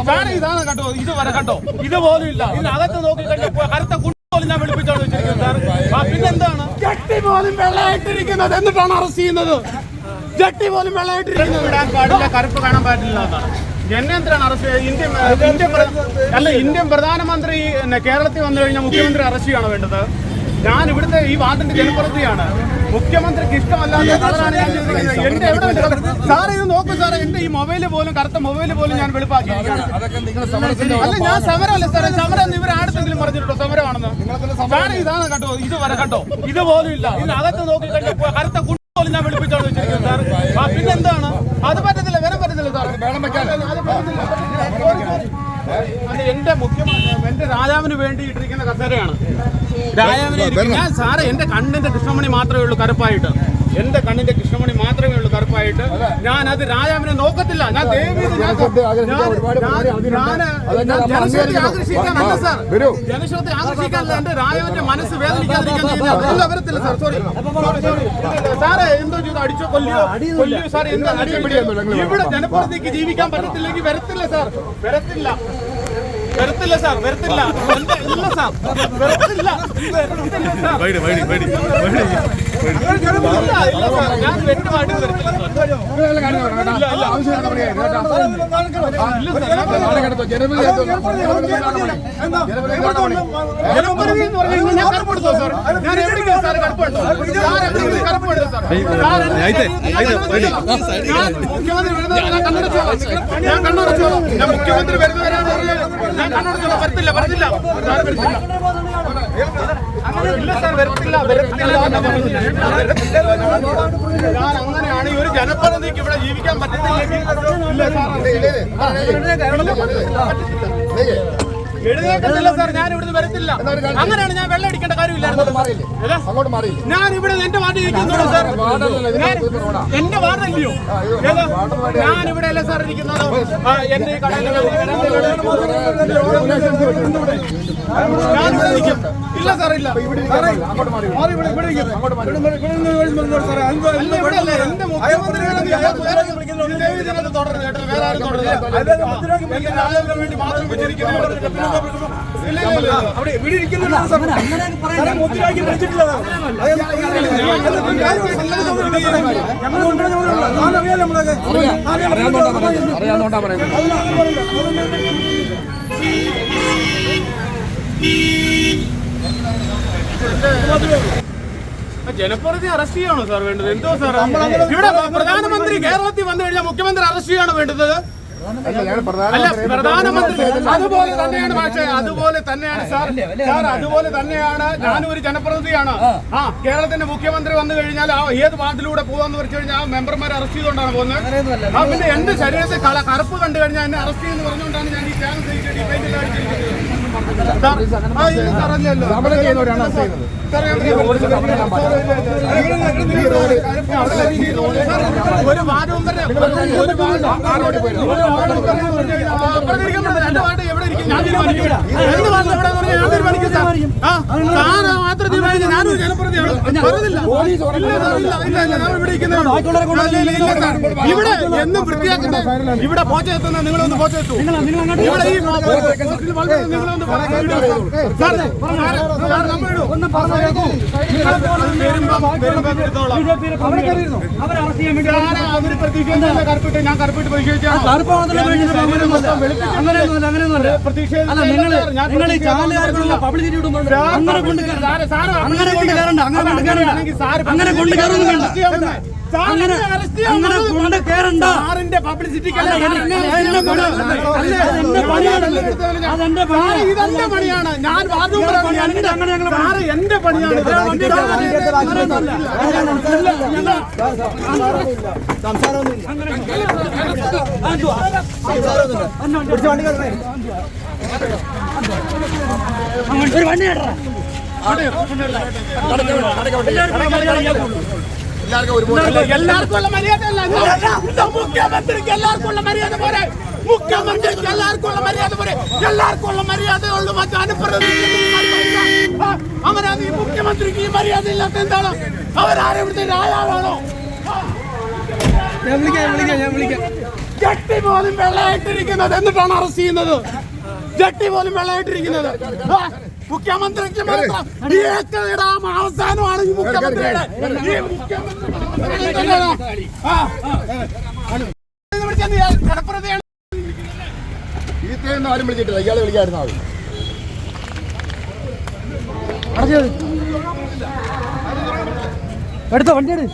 ഇതാണ് കേട്ടോ, ഇതുവരെ കേട്ടോ, ഇതുപോലും ഇല്ല. ഇതിനകത്ത് നോക്കി കഴിഞ്ഞാൽ കറുത്ത കുട്ടിപോലും ഞാൻ വിളിപ്പിച്ചോണ്ട് വെച്ചിരിക്കുന്നത് സാർ. പിന്നെന്താണ് ജട്ടി പോലും വെള്ളമായിട്ടിരിക്കുന്നത് എന്നിട്ടാണ് അറസ്റ്റ് ചെയ്യുന്നത്? ജട്ടി പോലും വെള്ളമായിട്ടിരിക്കുന്നത് വിടാൻ പാടില്ല, കറുപ്പ് കാണാൻ പാടില്ല എന്നാണ്. എന്നെ എന്തിനാണ് അറസ്റ്റ് ചെയ്യുന്നത്? ഇന്ത്യൻ പ്രധാനമന്ത്രി കേരളത്തിൽ വന്നു കഴിഞ്ഞാൽ മുഖ്യമന്ത്രി അറസ്റ്റ് ചെയ്യണോ വേണ്ടത്? ഞാൻ ഇവിടുത്തെ ഈ വാർഡിന്റെ ജനപ്രതിനിധിയാണ്. മുഖ്യമന്ത്രിക്ക് ഇഷ്ടമല്ലാത്ത കളറാണ് ഞാൻ ചെയ്തിരിക്കുന്നത്. എന്റെ എവിടെ സാറേ ഇത് നോക്കൂ സാറേ, എന്റെ ഈ മൊബൈല് പോലും കറുത്ത മൊബൈല് പോലും ഞാൻ വെളുപ്പാക്കിയിരിക്കുകയാണ്. അല്ല ഞാൻ സമരമല്ല സാറേ, സമരം ഇവർ ആടുത്തെങ്കിലും പറഞ്ഞിട്ടുണ്ടോ സമരമാണെന്ന്? സാറേ ഇതാണ് കേട്ടോ, ഇതുവരെ കേട്ടോ, ഇതുപോലും ഇല്ല. ഇതിനകത്ത് നോക്കി കഴിഞ്ഞാൽ കറുത്ത കുട്ടിപോലും ഞാൻ വെളുപ്പിച്ചോണ്ട് വെച്ചിരിക്കുന്നത് സാർ. പിന്നെന്താണ്? അത് പറ്റത്തില്ല, വരാൻ പറ്റത്തില്ല സാർ. അത് എന്റെ മുഖ്യമന്ത്രി എന്റെ രാജാവിന് വേണ്ടി ഇട്ടിരിക്കുന്ന കസേരയാണ്. രാജാവിനെ ഞാൻ സാറേ എന്റെ കണ്ണിന്റെ കൃഷ്ണമണി മാത്രമേ ഉള്ളൂ കറുപ്പായിട്ട്. എന്റെ കണ്ണിന്റെ കൃഷ്ണമണി മാത്രമേ ഉള്ളൂ കറുപ്പായിട്ട്. ഞാൻ അത് രാജാവിനെ നോക്കത്തില്ല. ഞാൻ ജനശ്രദ്ധ ആകർഷിക്കാനല്ല സാർ, ജനശ്രദ്ധ ആകർഷിക്കാനല്ല. എന്റെ രാജാവിന്റെ മനസ്സ് വേദനിക്കാതിരിക്കാൻ വരത്തില്ല സാർ. സോറി സാറേ, എന്തോ ചെയ്തു? അടിച്ചോ കൊല്ലിയോ സാർ? എന്താ ഇവിടെ ജനപ്രതിനിധിക്ക് ജീവിക്കാൻ പറ്റത്തില്ലെങ്കിൽ വരത്തില്ല സാർ, വരത്തില്ല സാർ, വരത്തില്ല. ഇല്ല സാർ, വരത്തില്ല. ഞാൻ വ്യക്തമായിട്ട് വരത്തില്ല സാർ. ജനപ്രതിനിധി എന്ന് പറഞ്ഞാൽ ഞാൻ കറുപ്പെടുത്തോ സാർ? ഞാൻ എവിടെയെങ്കിലും സാർ കറുപ്പെടുത്തോ? കറുപ്പെടുത്തോ സാർ? ഞാൻ മുഖ്യമന്ത്രി വരുന്നവരെ ഞാൻ കണ്ണടച്ചോളാം, ഞാൻ കണ്ണടച്ചോളാം. ഞാൻ മുഖ്യമന്ത്രി വരുന്നവരാണ് ഞാൻ കണ്ണടച്ചോളാം. വരത്തില്ല, വരത്തില്ല സാർ, വരത്തില്ല. ഇല്ല സാർ, വരത്തില്ല, വരത്തില്ല. ഞാൻ അങ്ങനെയാണ്. ഈ ഒരു ജനപ്രതിനിധിക്ക് ഇവിടെ ജീവിക്കാൻ പറ്റത്തില്ലെങ്കിൽ എഴുന്നേക്കത്തില്ല സാർ, ഞാൻ ഇവിടുന്ന് വരത്തില്ല. അങ്ങനെയാണ് ഞാൻ വെള്ളം അടിക്കേണ്ട കാര്യമില്ലായിരുന്നു. ഞാൻ ഇവിടെ എന്റെ വാർഡിൽ ഇരിക്കുന്നുള്ളൂ സാർ. എന്റെ വാർഡല്ലയോ? ഞാൻ ഇവിടെ അല്ല സാർ ഇരിക്കുന്നത്. എന്റെ ഈ കടയിൽ ഞാൻ ഇവിടെ ഇരിക്കും. ഇല്ല സാർ, ഇല്ല. എന്റെ മുഖ്യമന്ത്രി തുടർന്ന് കേട്ടോ, വേറെ ആരും തുടർന്ന് വേണ്ടി മാത്രം വെച്ചിരിക്കുന്നു. അവിടെ ഇവിടെ ഇരിക്കുന്നില്ല സാർ, മുദ്രാക്കി വിളിച്ചിട്ടില്ല. അറിയാവുന്നോണ്ടാ പറയുന്നത്. ജനപ്രതിനിധി അറസ്റ്റ് ചെയ്യണോ സാർ വേണ്ടത്? എന്തോ സാർ, ഇവിടെ പ്രധാനമന്ത്രി കേരളത്തിൽ വന്നു കഴിഞ്ഞാൽ മുഖ്യമന്ത്രി അറസ്റ്റ് ചെയ്യണോ വേണ്ടത്? അല്ല, പ്രധാനമന്ത്രി അതുപോലെ തന്നെയാണ്. പക്ഷേ അതുപോലെ തന്നെയാണ് സാർ, സാർ അതുപോലെ തന്നെയാണ്. ഞാനും ഒരു ജനപ്രതിനിധിയാണ്. കേരളത്തിന്റെ മുഖ്യമന്ത്രി വന്നു കഴിഞ്ഞാൽ ഏത് വാർഡിലൂടെ പോകാന്ന് വെച്ച് കഴിഞ്ഞാൽ ആ മെമ്പർമാരെ അറസ്റ്റ് ചെയ്തുകൊണ്ടാണ് പോകുന്നത്. പിന്നെ എന്റെ ശരീരത്തിൽ കറുപ്പ് കണ്ടു കഴിഞ്ഞാൽ എന്നെ അറസ്റ്റ് ചെയ്യുന്നു പറഞ്ഞുകൊണ്ടാണ് ഞാൻ ഈ ത്യാഗം ഒരു വാർഡ് മെമ്പറെ എന്റെ വാർഡ് എവിടെ ഇരിക്കും ഞാൻ തീരുമാനിക്കും. എന്റെ വാർഡ് എവിടെ ഞാൻ തീരുമാനിക്കും സാർ. സാറ് മാത്രം തീരുമാനിക്കും. ഞാനൊരു ജനപ്രതിയാണ്. ഇവിടെ എന്നും വൃത്തിയാക്കുന്ന ഇവിടെ പോച്ച എത്തുന്ന നിങ്ങളൊന്ന് പോച്ച എത്തൂ. ഇവിടെ ഈ നിങ്ങളൊന്ന് കറുപ്പിട്ട് ഞാൻ കറുപ്പിട്ട് സാറിന്റെ പബ്ലിസിറ്റിക്ക് ഇതെന്റെ പണിയാണ്. ഞാൻ സാറ് എന്റെ പണിയാണ്. എല്ലാവർക്കും ഉള്ള മര്യാദ അല്ല. മുഖ്യമന്ത്രിക്ക് എല്ലാവർക്കും ഉള്ള മര്യാദ പോരെ. മുഖ്യമന്ത്രിക്ക് എല്ലാവർക്കും ഉള്ള മര്യാദ പോരെ. എല്ലാവർക്കും ഉള്ള മര്യാദയുള്ളൂ. മറ്റു അവരാണ് ഈ മുഖ്യമന്ത്രിക്ക് ഈ മര്യാദ ഇല്ലാത്ത എന്താണ്? അവരാരും ഇവിടുത്തെ രാജാവാണോ? ഞാൻ വിളിക്കാം ജട്ടി പോലും വെള്ളയായിട്ടിരിക്കുന്നത് എന്നിട്ടാണ് അറസ്റ്റ് ചെയ്യുന്നത്. ജട്ടി പോലും വെള്ളയായിട്ടിരിക്കുന്നത്. മുഖ്യമന്ത്രിക്ക് മാത്രം ഈ ഏക്കറിടാം അവസാനമാണ് ഈ മുഖ്യമന്ത്രിയുടെ കടപ്രതിയാണ്. ആരും വിളിച്ചിട്ടില്ല, ഇയാളെ വിളിക്കായിരുന്ന എടുത്തോ വണ്ടി എടു.